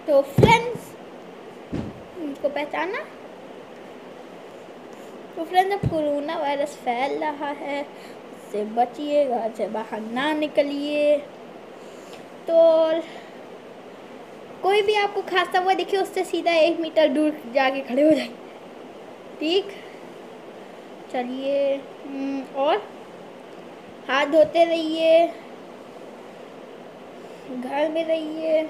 तो फ्रेंड्स, इनको पहचाना? तो फ्रेंड्स, अब कोरोना वायरस फैल रहा है, उससे बचिए, घर से बाहर ना निकलिए। तो कोई भी आपको खांसता हुआ दिखे, उससे सीधा 1 मीटर दूर जाके खड़े हो जाइए, ठीक? चलिए, और हाथ धोते रहिए, घर में रहिए,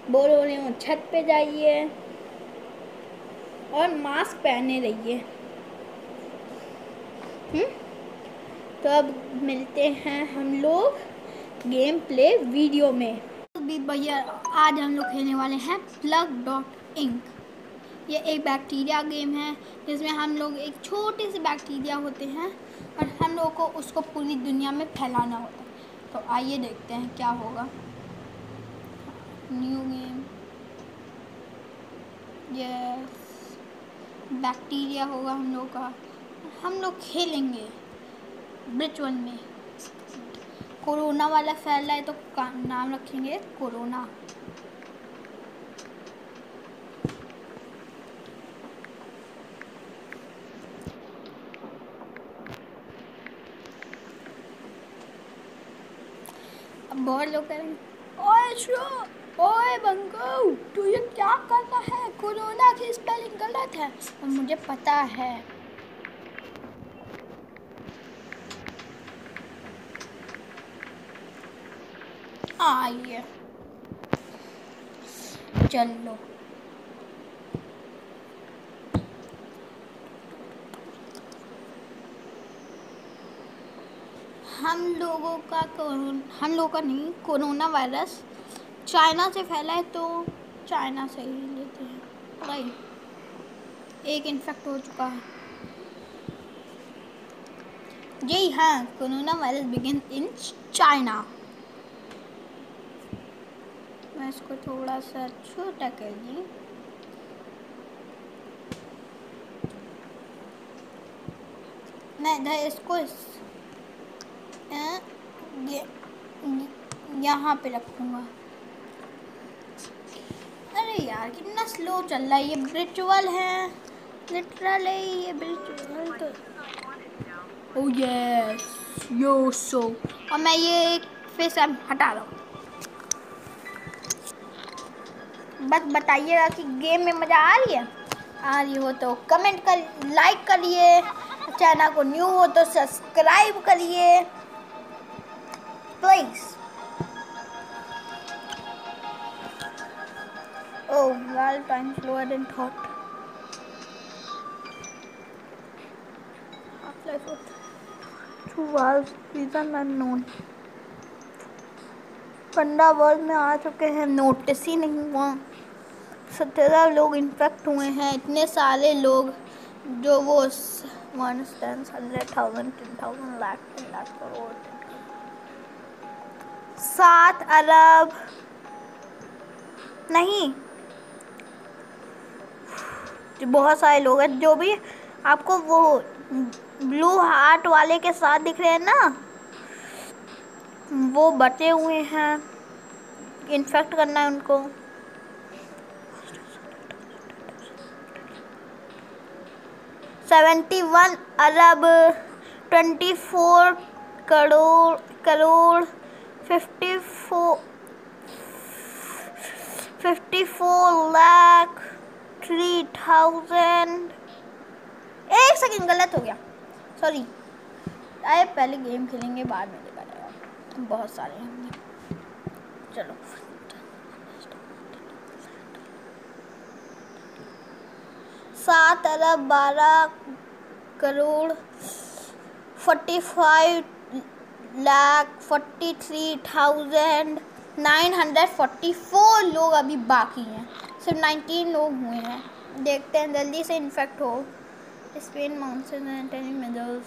बोर हो रहे हो छत पे जाइए और मास्क पहने रहिए। तो अब मिलते हैं हम लोग गेम प्ले वीडियो में। भैया, आज हम लोग खेलने वाले हैं Plug.ink। ये एक बैक्टीरिया गेम है जिसमें हम लोग एक छोटे से बैक्टीरिया होते हैं और हम लोगों को उसको पूरी दुनिया में फैलाना होता है। तो आइए देखते हैं क्या होगा। न्यू गेम, यस, बैक्टीरिया होगा हम लोग का। हम लोग खेलेंगे ब्रिचुअल में। कोरोना वाला फैल रहा है तो नाम रखेंगे कोरोना। अब बहुत लोग करेंगे, ओए बंगो, तू ये क्या कर रहा है? कोरोना की स्पेलिंग गलत है। और मुझे पता है। आइए, चलो। हम लोगों का नहीं, कोरोना वायरस चाइना से फैला है तो चाइना से ही लेते हैं। भाई, एक इन्फेक्ट हो चुका है। जी हाँ, corona virus begin in China. मैं इसको थोड़ा सा छोटा कर दी। मैं इधर इसको यहाँ पे रखूँगा। अरे यार, कितना स्लो चल रहा है। ये ब्रिचुअल है, लिटरली ये ब्रिचुअल तो। ओह यस, यो सो। और मैं ये फेस हटा रहा हूँ। बस बताइएगा कि गेम में मज़ा आ रही है। आ रही हो तो कमेंट कर, लाइक करिए, चैनल को न्यू हो तो सब्सक्राइब करिए please. Oh, well, time slower than thought. Half-Life of 2 hours, reason unknown. 15 world में आ चुके हैं, नोटिस ही नहीं हुआ। 17 लोग इन्फेक्ट हुए हैं। इतने सारे लोग जो वो 100,000, 10,000 लाख करोड़, 7 अरब नहीं, बहुत सारे लोग हैं। जो भी आपको वो ब्लू हार्ट वाले के साथ दिख रहे हैं ना, वो बचे हुए हैं। इन्फेक्ट करना है उनको। 71 अरब, 24 करोड़ 54 लाख 3,000। एक सेकंड, गलत हो गया, सॉरी। आए पहले गेम खेलेंगे, बाद में देखा जाएगा। बहुत सारे हैं, चलो। 7 अरब 12 करोड़ 45 लाख 43,944 लोग अभी बाकी हैं। सिर्फ 19 लोग हुए हैं। देखते हैं जल्दी से इन्फेक्ट हो। स्पेन माउंटेन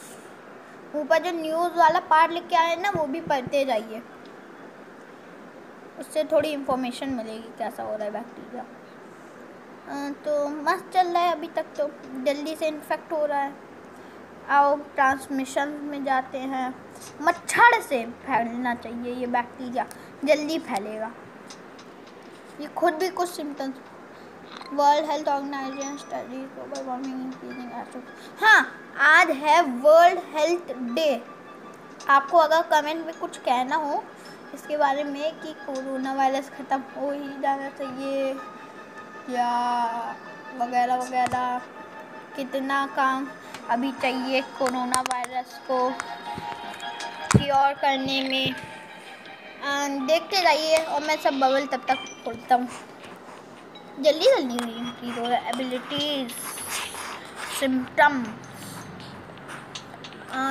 ऊपर जो न्यूज़ वाला पार्ट लिख के आए ना, वो भी पढ़ते जाइए, उससे थोड़ी इन्फॉर्मेशन मिलेगी कैसा हो रहा है बैक्टीरिया। तो मस्त चल रहा है अभी तक, तो जल्दी से इन्फेक्ट हो रहा है। आओ ट्रांसमिशन में जाते हैं। मच्छर से फैलना चाहिए ये बैक्टीरिया, जल्दी फैलेगा। ये खुद भी कुछ symptoms. World health organization study global warming increasing astro. हाँ, आज है वर्ल्ड हेल्थ डे। आपको अगर कमेंट में कुछ कहना हो इसके बारे में कि कोरोना वायरस ख़त्म हो ही जाना चाहिए या वगैरह वगैरह, कितना काम अभी चाहिए कोरोना वायरस को क्योर करने में, देखते रहिए। और मैं सब बबल तब तक खोलता हूँ। जल्दी जल्दी इंक्रीज हो रहा है। एबिलिटीज, सिम्टम,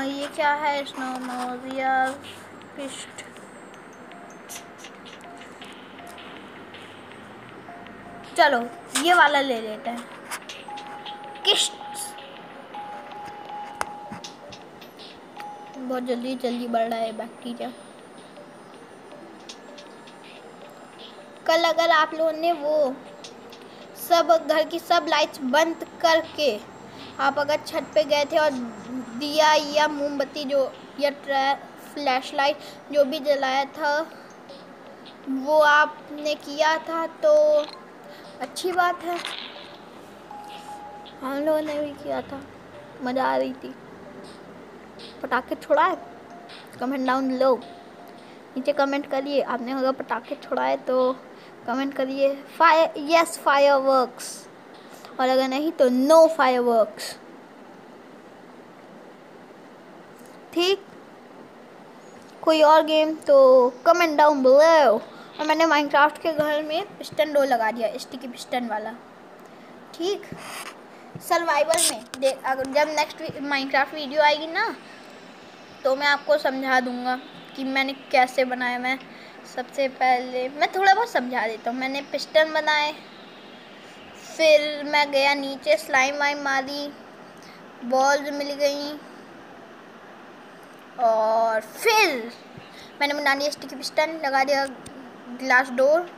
ये क्या है? स्नोमोजिया किस्ट। चलो ये वाला ले लेते हैं, किस्ट। बहुत जल्दी जल्दी बढ़ रहा है बैक्टीरिया। कल अगर आप लोगों ने वो सब घर की सब लाइट्स बंद करके आप अगर छत पे गए थे और दिया या मोमबत्ती जो या फ्लैश लाइट जो भी जलाया था वो आपने किया था तो अच्छी बात है। हम लोगों ने भी किया था, मज़ा आ रही थी। पटाखे छुड़ाए? कमेंट डाउन लो, नीचे कमेंट करिए। आपने अगर पटाखे छुड़ाए तो कमेंट करिए फायर, यस फायरवर्क्स, और अगर नहीं तो नो फायरवर्क्स। ठीक, कोई और गेम तो कमेंट डाउन बिलो। और मैंने माइनक्राफ्ट के घर में पिस्टन डोर लगा दिया, स्टिकी पिस्टन वाला। ठीक, सर्वाइवल में देख, अगर जब नेक्स्ट माइनक्राफ्ट वीडियो आएगी ना तो मैं आपको समझा दूंगा कि मैंने कैसे बनाया। मैं सबसे पहले मैं थोड़ा बहुत समझा देता हूँ। मैंने पिस्टन बनाए, फिर मैं गया नीचे, स्लाइम वाइम मारी, बॉल्स मिल गई, और फिर मैंने बना दिया स्टिकी पिस्टन, लगा दिया ग्लास डोर।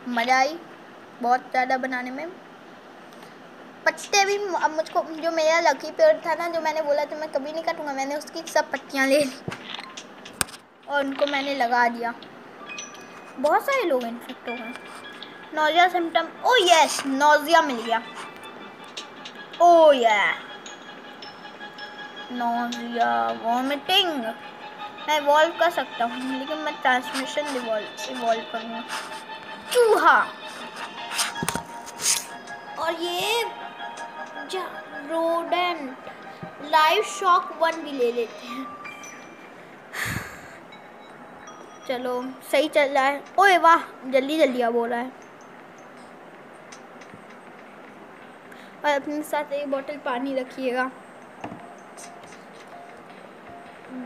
मज़ा आई बहुत ज़्यादा बनाने में। पत्ते भी अब मुझको, जो मेरा लकी पेड़ था ना जो मैंने बोला था मैं कभी नहीं काटूंगा, मैंने उसकी सब पत्तियाँ ले ली और उनको मैंने लगा दिया। बहुत सारे लोग इन्फेक्ट हो गए। Nausea symptom, oh yes, nausea मिल गया। ओ या नोजिया, वॉमिटिंग। मैं इवॉल्व कर सकता हूँ लेकिन मैं ट्रांसमिशन इवॉल्व करूँगा। चूहा, और ये रोडेंट, लाइव शॉक 1 भी ले लेते हैं। चलो सही चल रहा है। ओए वाह, जल्दी जल्दी अब हो रहा है। और अपने साथ एक बोतल पानी रखिएगा।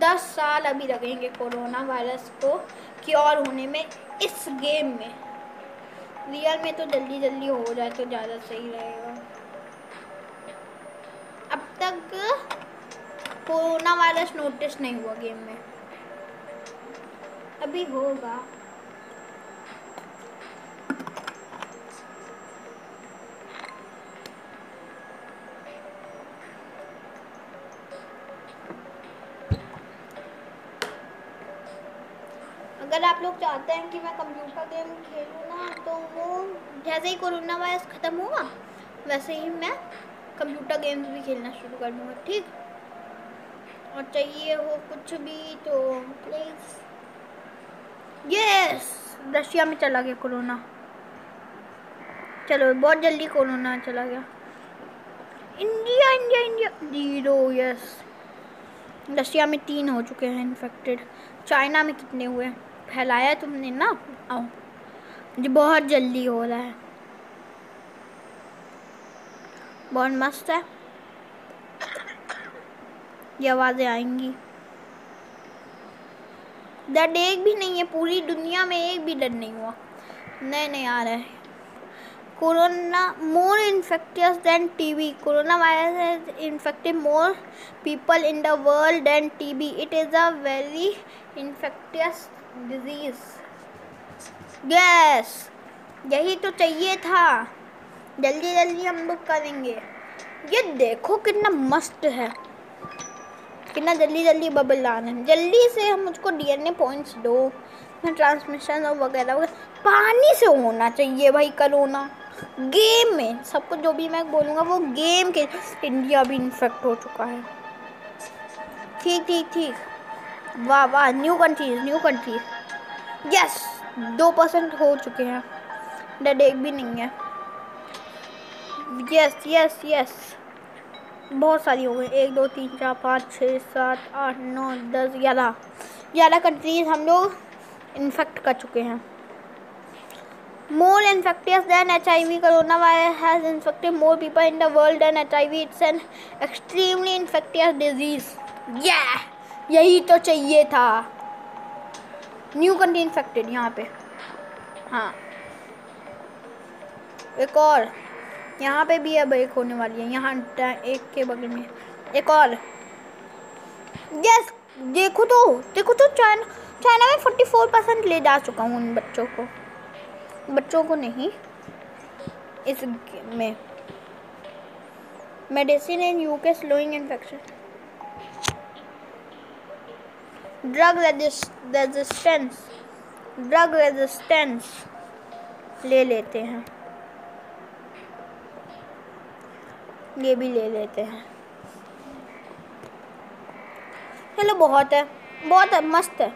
10 साल अभी लगेंगे कोरोना वायरस को क्योर होने में इस गेम में। रियल में तो जल्दी जल्दी हो जाए तो ज़्यादा सही रहेगा। अब तक कोरोना वायरस नोटिस नहीं हुआ गेम में, अभी होगा। अगर आप लोग चाहते हैं कि मैं कंप्यूटर गेम खेलूँ ना तो वो जैसे ही कोरोना वायरस ख़त्म होगा वैसे ही मैं कंप्यूटर गेम्स भी खेलना शुरू कर दूँगा। ठीक, और चाहिए हो कुछ भी तो प्लीज़। यस, रशिया में चला गया कोरोना। चलो बहुत जल्दी कोरोना चला गया। India India India 0, yes. Russia में 3 हो चुके हैं इन्फेक्टेड। चाइना में कितने हुए? फैलाया तुमने ना। आओ, जो बहुत जल्दी हो रहा है, बहुत मस्त है। ये आवाज़ें आएंगी। डर एक भी नहीं है, पूरी दुनिया में एक भी डर नहीं हुआ। नहीं आ रहा है। Corona more infectious than TB. Corona virus has infected more people in the world than TB. It is a very infectious disease. Yes, यही तो चाहिए था। जल्दी जल्दी हम लोग करेंगे। ये देखो कितना मस्त है, कितना जल्दी जल्दी बबल लाना है। जल्दी से हम मुझको डीएनए पॉइंट्स दो, मैं ट्रांसमिशन और वगैरह पानी से होना चाहिए भाई कोरोना, गेम में सब कुछ जो भी मैं बोलूँगा वो गेम के। इंडिया भी इन्फेक्ट हो चुका है। ठीक ठीक ठीक, वाह वाह, न्यू कंट्रीज यस, 2% हो चुके हैं, डेड एक भी नहीं है। यस यस यस, बहुत सारी हो गई, 1 2 3 4 5 6 7 8 9 10 11 कंट्रीज हम लोग इन्फेक्ट कर चुके हैं। More infectious than HIV, coronavirus has infected more people in the world than HIV. It's an extremely infectious disease. Yeah, यही तो चाहिए था। न्यू कंट्री इन्फेक्टेड यहाँ पे। हाँ, एक और यहाँ पे भी अब एक होने वाली है, यहाँ एक के बगल में एक और। यस, देखो तो चाइना में 44% ले जा चुका हूँ उन बच्चों को नहीं, इस में medicine in UK slowing infection. Drug resistance ले लेते हैं, ये भी ले लेते हैं। चलो बहुत है मस्त है।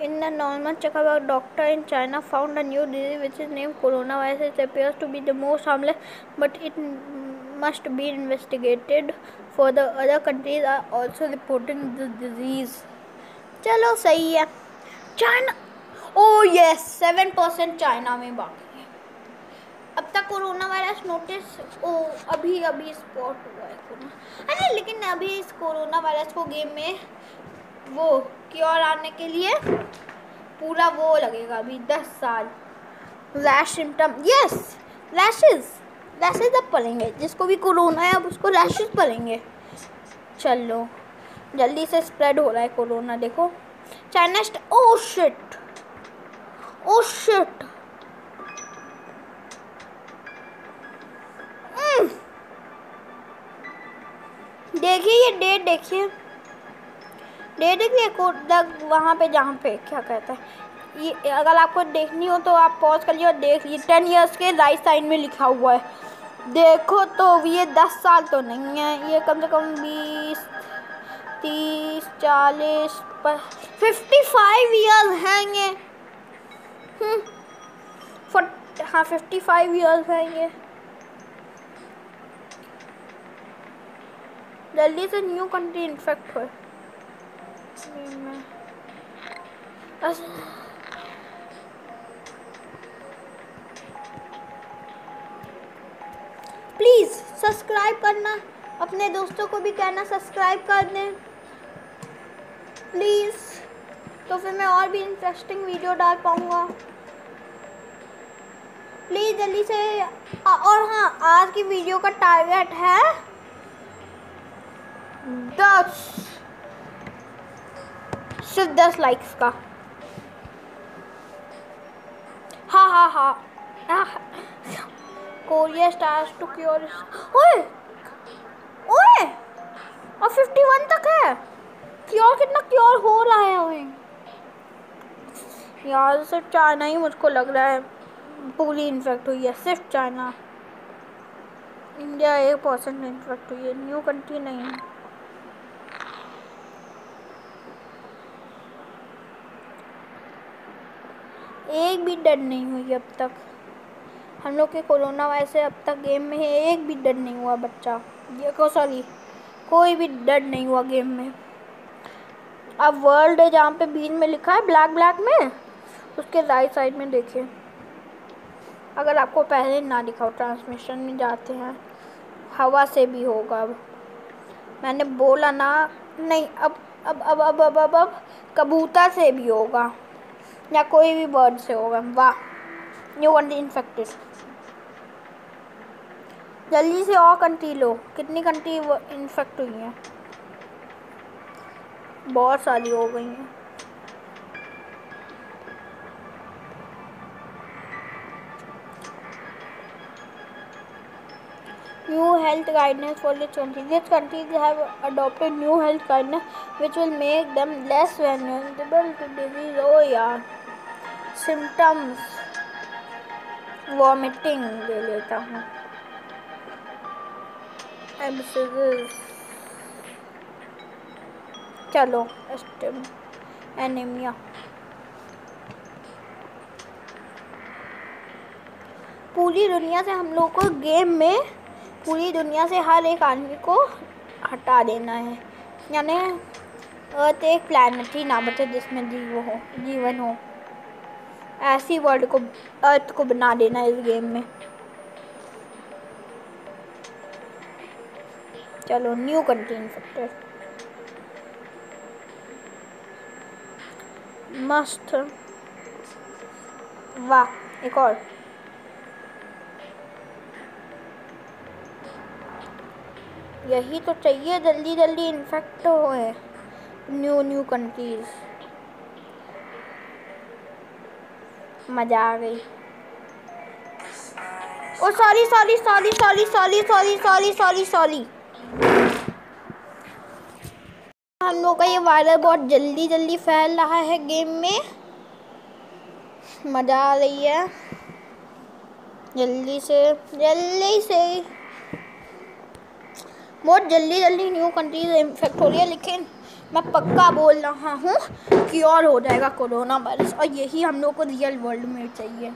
In the normal checkup, a doctor in China found a new disease which is named coronavirus. It appears to be the most harmless, but it must be investigated. For the other countries are also reporting this disease. चलो सही है। China, oh yes, 7% China में बाकी है। अब तक corona virus notice अभी spot हुआ है कोरोना। अरे लेकिन अभी इस कोरोना वायरस को गेम में वो क्योर आने के लिए पूरा वो लगेगा अभी 10 साल। रैश सिम्टम, यस, रैशेज अब पड़ेंगे, जिसको भी कोरोना है अब उसको रैशेज पड़ेंगे। चलो जल्दी से स्प्रेड हो रहा है कोरोना, देखो चाइना। ओह शिट, देखिए ये डेट देखिए वहाँ पे जहाँ पे क्या कहता है ये, अगर आपको देखनी हो तो आप पॉज करिए और देख लीजिए। 10 years के राइट साइड में लिखा हुआ है, देखो तो ये 10 साल तो नहीं है, ये कम से कम 20 30 40 55 years हैं ये। हाँ 55 years हैं ये। जल्दी से न्यू कंट्री इन्फेक्ट हुए। प्लीज़ सब्सक्राइब करना, अपने दोस्तों को भी कहना सब्सक्राइब कर दें प्लीज़, तो फिर मैं और भी इंटरेस्टिंग वीडियो डाल पाऊँगा। प्लीज़ जल्दी से। और हाँ, आज की वीडियो का टारगेट है 10 लाइक्स का। हाँ कोरिया स्टार्स टू क्योर। ओए और 51 तक है। कितना क्योर हो रहा है हमें यार। सिर्फ चाइना ही मुझको लग रहा है पूरी इन्फेक्ट हुई है, सिर्फ चाइना। इंडिया 1% इन्फेक्ट हुई है, न्यू कंट्री नहीं है। एक भी डेड नहीं हुई अब तक हम लोग के कोरोना वायरस से। अब तक गेम में एक भी डेड नहीं हुआ बच्चा, ये कोई भी डेड नहीं हुआ गेम में। अब वर्ल्ड है जहाँ पे बीच में लिखा है ब्लैक में, उसके राइट साइड में देखिए, अगर आपको पहले ना दिखा हो। ट्रांसमिशन में जाते हैं, हवा से भी होगा। अब मैंने बोला ना, नहीं अब कबूतर से भी होगा या कोई भी बर्ड से होगा। वाह, न्यू कंट्री इन्फेक्टेड। जल्दी से और कंट्री लो, कितनी कंट्री इन्फेक्ट हुई हैं? बहुत सारी हो गई हैं। New health guidelines for this country. These countries have adopted new health guidelines which will make them less vulnerable to disease. Oh यार, सिम्टम्स वॉमिटिंग ले लेता हूँ। चलो एनीमिया। पूरी दुनिया से हम लोग को गेम में पूरी दुनिया से हर एक आदमी को हटा देना है, यानी अर्थ एक प्लैनेट ही ना बचे जिसमें जीवन हो। ऐसी वर्ल्ड को अर्थ को बना देना इस गेम में। चलो न्यू कंट्री इन्फेक्टेड। मस्त, वाह, एक और। यही तो चाहिए, जल्दी जल्दी इन्फेक्ट होए। न्यू कंट्रीज, मजा आ गई। Oh sorry sorry sorry sorry sorry sorry sorry sorry sorry. हम लोग का ये वायरस बहुत जल्दी जल्दी फैल रहा है गेम में, मजा आ रही है। जल्दी से बहुत जल्दी जल्दी न्यू कंट्रीज इन्फेक्ट हो रही है, लेकिन मैं पक्का बोल रहा हूँ कि और हो जाएगा कोरोना वायरस, और यही हम लोग को रियल वर्ल्ड में चाहिए।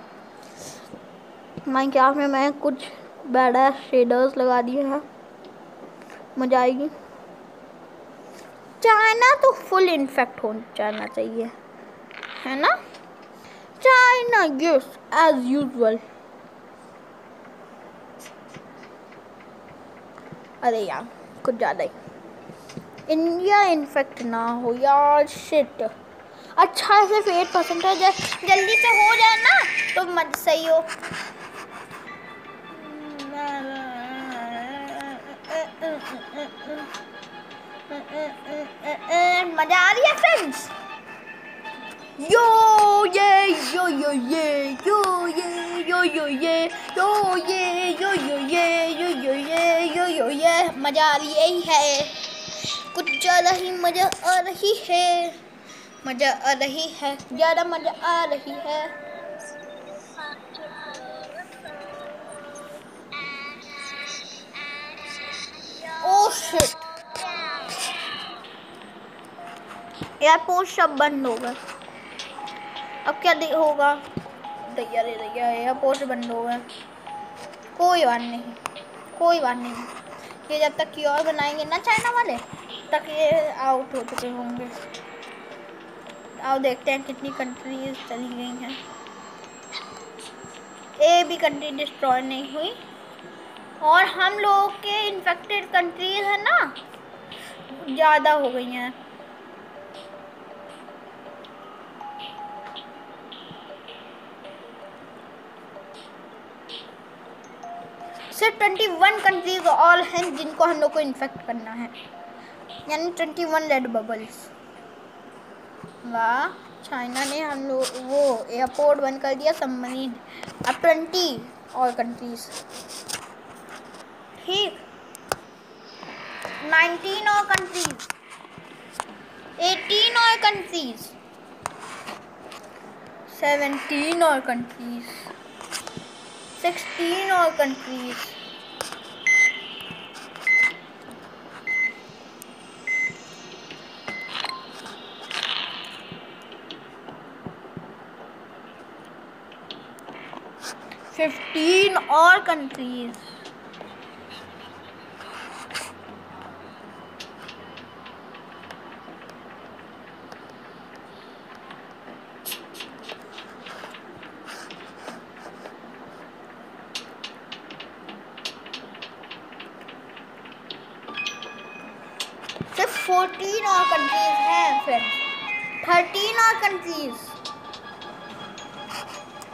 माइनक्राफ्ट में मैं कुछ बड़ा शेडर्स लगा दिए हैं, मजा आएगी। चाइना तो फुल इन्फेक्ट हो जाना चाहिए, है ना? China yes as usual. अरे यार कुछ ज़्यादा ही। इंडिया इन्फेक्ट ना हो यार, शिट। अच्छा सिर्फ 8% जल्दी से हो जाए ना तो मत सही हो। मजा आ रही है फ्रेंड्स। यो ये यो यो ये यो ये यो यो ये यो ये यो यो ये यो यो ये यो यो ये मजा आ रही है, कुछ ज़्यादा ही मजा आ रही है, मजा आ रही है, ज़्यादा मजा आ रही है। ओह शिट, एयरपोर्ट सब बंद हो गए। अब क्या होगा? दैया रे दैया, एयरपोर्ट बंद हो गए। कोई बात नहीं, कोई बात नहीं, ये जब तक क्योर बनाएंगे ना चाइना वाले तक ये आउट हो चुके होंगे। आओ देखते हैं कितनी कंट्रीज चली गई हैं। एक भी कंट्री डिस्ट्रॉय नहीं हुई, और हम लोग के इन्फेक्टेड कंट्रीज है ना ज़्यादा हो गई हैं। सिर्फ 21 कंट्रीज और हैं जिनको हम लोग को इन्फेक्ट करना है, यानी 21 रेड बबल्स। वाह, चाइना ने हम लोग वो एयरपोर्ट बंद कर दिया, सबमरीन। अब 20 और कंट्रीज, ठीक। 19 और कंट्रीज, 18 और कंट्रीज, 17 और कंट्रीज, 16 और कंट्रीज, 15 और कंट्रीज, 14 और कंट्रीज हैं फ्रेंड, 13 और कंट्रीज।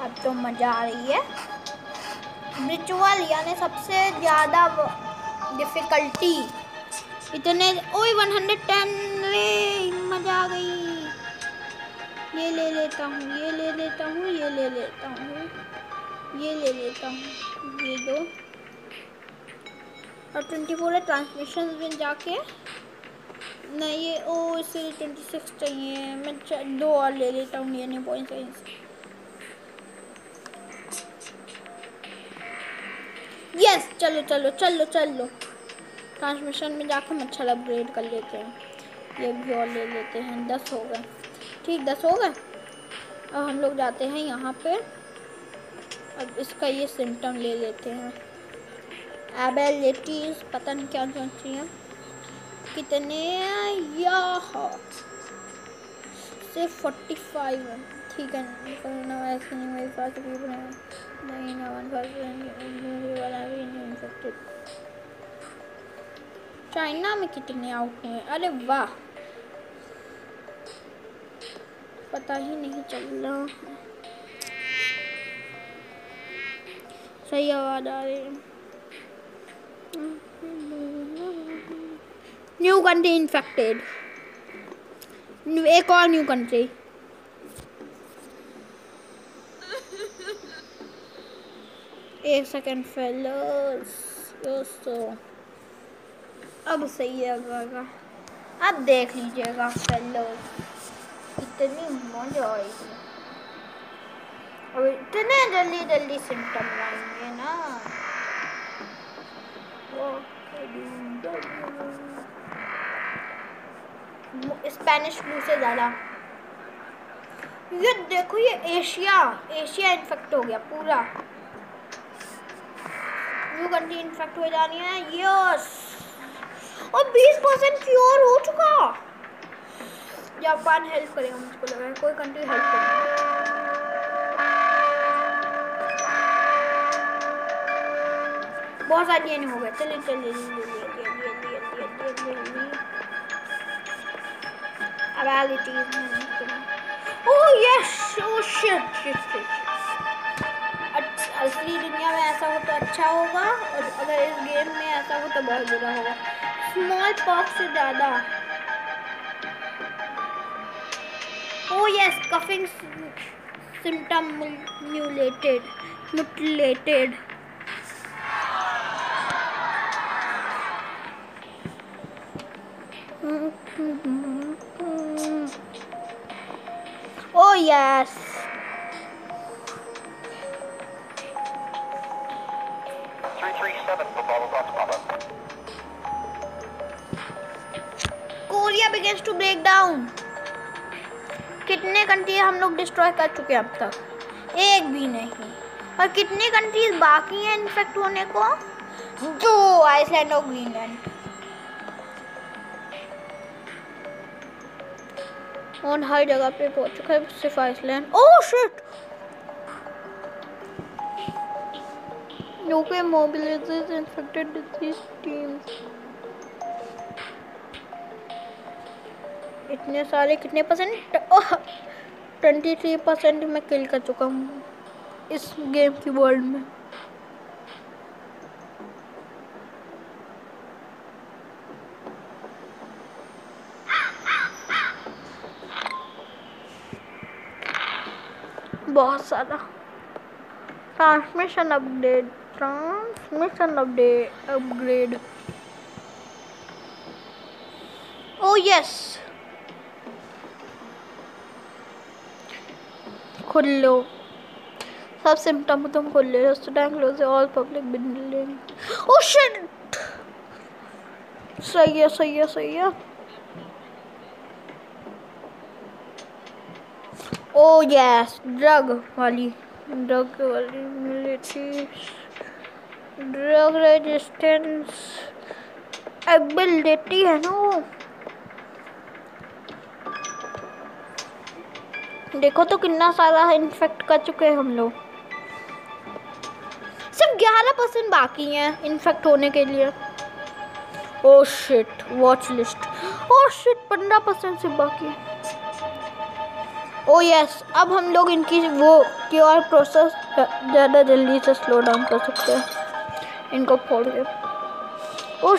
अब तो मजा आ रही है। रिचुअल यानी सबसे ज़्यादा डिफ़िकल्टी, इतने ओए 110 रे, मजा आ गई। ये ले लेता हूँ, ये ले लेता हूँ, ये ले लेता हूँ, ये ले लेता हूँ, ये दो। और 24 ट्रांसमिशन में जाके नहीं, ये ओ इससे 26 चाहिए। मैं 2 और ले लेता हूँ, ये नहीं पॉइंट। यस, चलो चलो चलो चलो। ट्रांसमिशन में जाकर मच्छर अपग्रेड कर लेते हैं। ये भी और ले लेते हैं। 10 हो गए। ठीक, 10 हो गए। अब हम लोग जाते हैं यहाँ पे। अब इसका ये सिम्टम ले लेते हैं। एबिलिटीज पता नहीं क्या कौन सी है। कितने सिर्फ 45 है। ठीक है, ऐसे नहीं मेरे पास भी नहीं ना 1% चाइना में कितने आउट हुए? अरे वाह, पता ही नहीं चल रहा। सही आवाज आ रही है। New country infected. एक और न्यू कंट्री। एक सेकेंड फेलर्स। अब सही है। अब देख लीजिएगा फेलर्स, इतनी मजा आएगी। और इतने जल्दी जल्दी सिम्टम आएंगे ना। स्पेनिश फ्लू से ज़्यादा। ये देखो, ये एशिया इन्फेक्ट हो गया पूरा। न्यू कंट्री इन्फेक्ट हो जानी है। यस, और 20% क्योर हो चुका। जापान हेल्प करेगा, मुझको लग रहा है कोई कंट्री हेल्प करेगा। बहुत सारी नहीं हो गए। चलिए चलिए असली दुनिया में ऐसा हो तो अच्छा होगा, और अगर इस गेम में ऐसा हो तो बहुत बुरा होगा। स्मॉल पॉक्स से ज़्यादा। Oh yes, coughing symptom mutilated. Oh yes. Korea begins to break down. कितने कंट्री हम लोग डिस्ट्रॉय कर चुके हैं अब तक? एक भी नहीं। और कितनी कंट्रीज बाकी हैं इन्फेक्ट होने को? 2, आइसलैंड और ग्रीनलैंड। और हर जगह पे पहुंच चुका है, सिर्फ Iceland. Oh shit, UK mobilizes infected disease teams। इतने सारे, कितने परसेंट? 23% मैं किल कर चुका हूँ इस गेम की वर्ल्ड में। बहुत सारा। Transmission upgrade. ओह यस, खुल लो सब सिम्टम तुम खुल ले। All public building. Oh shit, सही है। ओह यस, ड्रग वाली मिलिट्री ड्रग रेजिस्टेंस एबिलिटी है ना वो। देखो तो कितना सारा इन्फेक्ट कर चुके हैं हम लोग। सिर्फ 11% बाकी हैं इन्फेक्ट होने के लिए। Oh shit, watch list. Oh shit, 15% से बाकी है। ओह यस, अब हम लोग इनकी वो क्योर प्रोसेस ज़्यादा जल्दी से स्लो डाउन कर सकते हैं इनको फोड़ के। ओह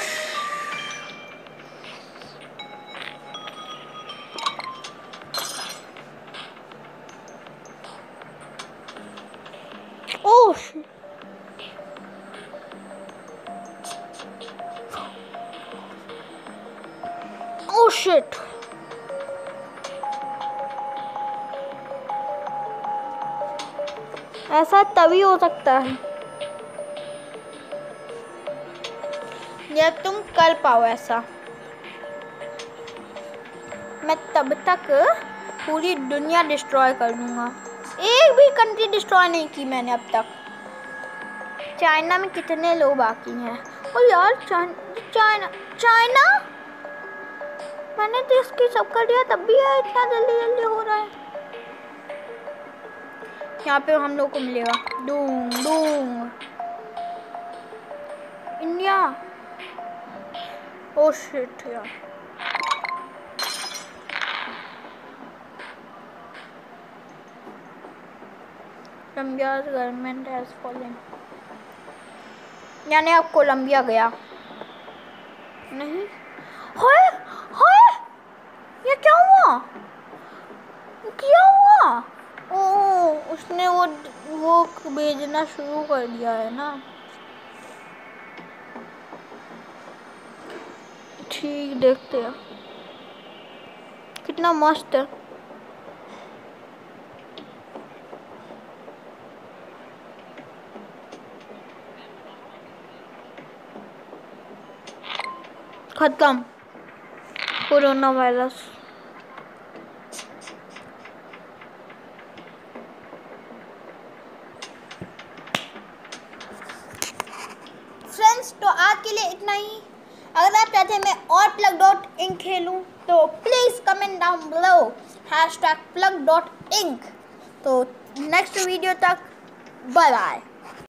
ओह ओह शिट, ऐसा तभी हो सकता है। या तुम कर पाओ ऐसा। मैं तब तक पूरी दुनिया डिस्ट्रॉय कर दूंगा। एक भी कंट्री डिस्ट्रॉय नहीं की मैंने अब तक। चाइना में कितने लोग बाकी हैं? और यार चाइना चाइना मैंने तो इसकी सब कर दिया, तब भी है इतना जल्दी जल्दी हो रहा है। यहाँ पे हम लोग को मिलेगा डूंग डूंग। इंडिया, ओ शिट यार। कोलंबिया's गवर्नमेंट हैज फॉलन। यानी अब कोलंबिया गया नहीं। हाय हाय, ये क्या हुआ? क्या हुआ? ओ उसने वो भेजना शुरू कर दिया है ना। ठीक, देखते हैं कितना मस्त है। खत्म कोरोना वायरस। फ्रेंड्स, तो आज के लिए इतना ही। अगर आप चाहते हैं मैं और plug.ink खेलूं तो please comment down below #plug.ink। तो नेक्स्ट वीडियो तक बाय बाय।